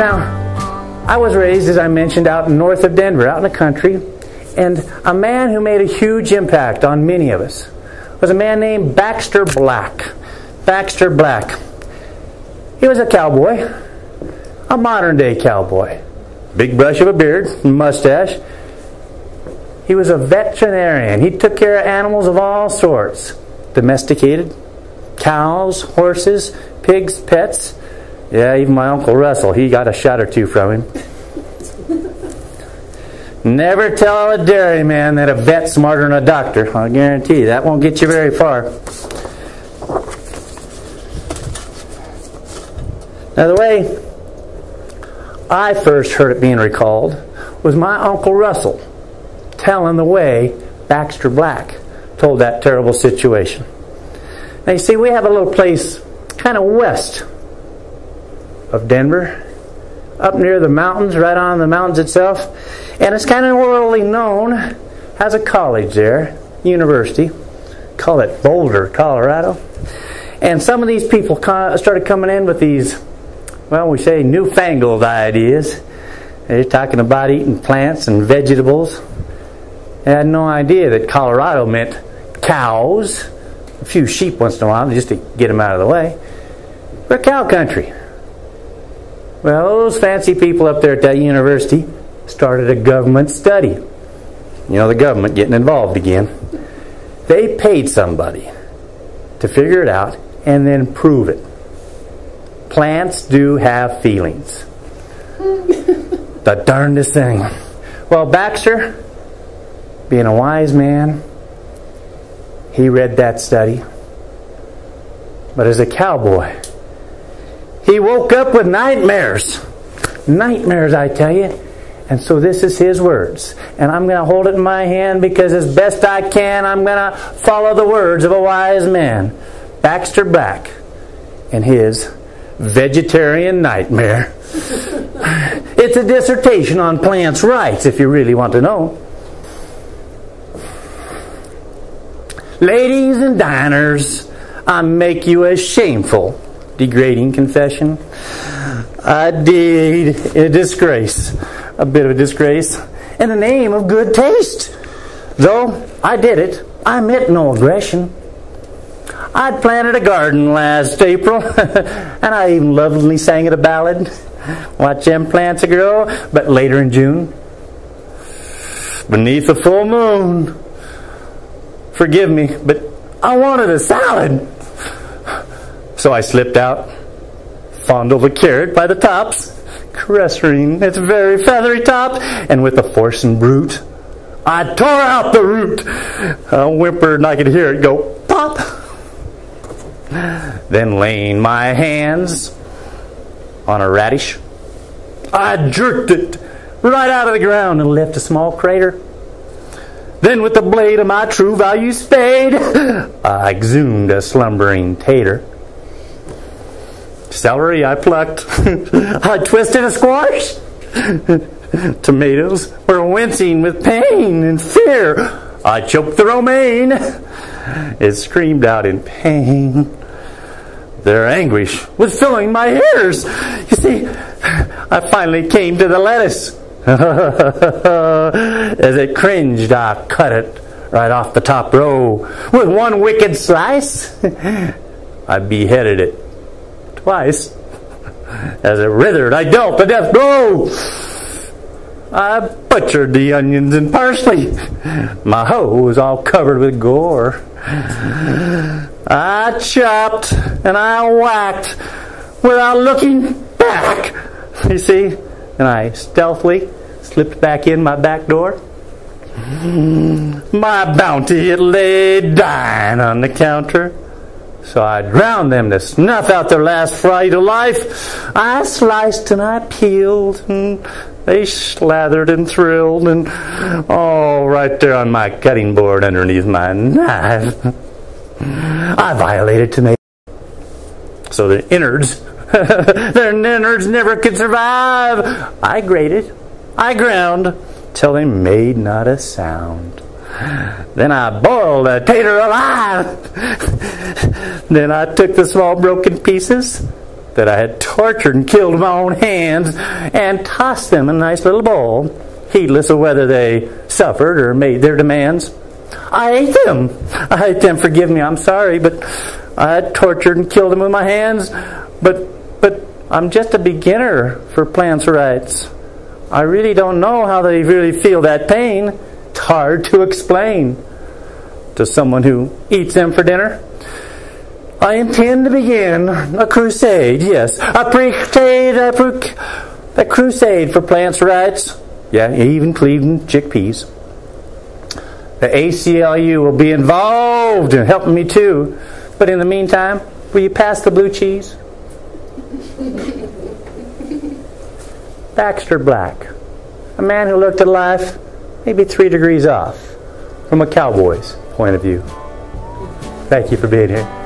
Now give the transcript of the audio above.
Now, I was raised, as I mentioned, out north of Denver, out in the country, and a man who made a huge impact on many of us was a man named Baxter Black. Baxter Black. He was a cowboy, a modern-day cowboy. Big brush of a beard, mustache. He was a veterinarian. He took care of animals of all sorts. Domesticated, cows, horses, pigs, pets. Yeah, even my Uncle Russell, he got a shot or two from him. Never tell a dairyman that a vet's smarter than a doctor. I'll guarantee you, that won't get you very far. Now, the way I first heard it being recalled was my Uncle Russell telling the way Baxter Black told that terrible situation. Now, you see, we have a little place kind of west of Denver, up near the mountains, right on the mountains itself, and it's kind of worldly known, has a college there, university, call it Boulder, Colorado, and some of these people started coming in with these, well, we say newfangled ideas. They're talking about eating plants and vegetables. They had no idea that Colorado meant cows, a few sheep once in a while, just to get them out of the way. We're cow country. Well, those fancy people up there at that university started a government study. You know, the government getting involved again. They paid somebody to figure it out and then prove it. Plants do have feelings. The darndest thing. Well, Baxter, being a wise man, he read that study. But as a cowboy, he woke up with nightmares. Nightmares, I tell you. And so this is his words. And I'm going to hold it in my hand because as best I can, I'm going to follow the words of a wise man. Baxter Black and his Vegetarian Nightmare. It's a dissertation on plants' rights, if you really want to know. Ladies and diners, I make you a shameful, degrading confession. I did a disgrace, a bit of a disgrace, in the name of good taste. Though I did it, I meant no aggression. I'd planted a garden last April, and I even lovingly sang it a ballad. Watch them plants grow, but later in June, beneath the full moon, forgive me, but I wanted a salad. So I slipped out, fondled the carrot by the tops, caressing its very feathery top, and with a force and brute, I tore out the root. I whimpered and I could hear it go pop. Then laying my hands on a radish, I jerked it right out of the ground and left a small crater. Then with the blade of my true value spade, I exhumed a slumbering tater. Celery I plucked, I twisted a squash. Tomatoes were wincing with pain and fear. I choked the romaine. It screamed out in pain. Their anguish was filling my ears. You see, I finally came to the lettuce. As it cringed, I cut it right off the top row. With one wicked slice, I beheaded it twice. As it withered, I dealt the death blow. I butchered the onions and parsley. My hoe was all covered with gore. I chopped and I whacked without looking back. You see, and I stealthily slipped back in my back door. My bounty, it lay dying on the counter. So I drowned them to snuff out their last fright of life. I sliced and I peeled, and they slathered and thrilled, and all right there on my cutting board underneath my knife. I violated tomato. So the innards, their innards never could survive. I grated, I ground, till they made not a sound. Then I boiled a tater alive. Then I took the small broken pieces that I had tortured and killed with my own hands and tossed them in a nice little bowl, heedless of whether they suffered or made their demands. I ate them. I ate them. Forgive me. I'm sorry, but I had tortured and killed them with my hands. But I'm just a beginner for plants' rights. I really don't know how they really feel that pain. It's hard to explain to someone who eats them for dinner. I intend to begin a crusade. Yes, a crusade for plants' rights. Yeah, even Cleveland chickpeas. The ACLU will be involved in helping me too. But in the meantime, will you pass the blue cheese? Baxter Black, a man who looked at life maybe 3 degrees off from a cowboy's point of view. Thank you for being here.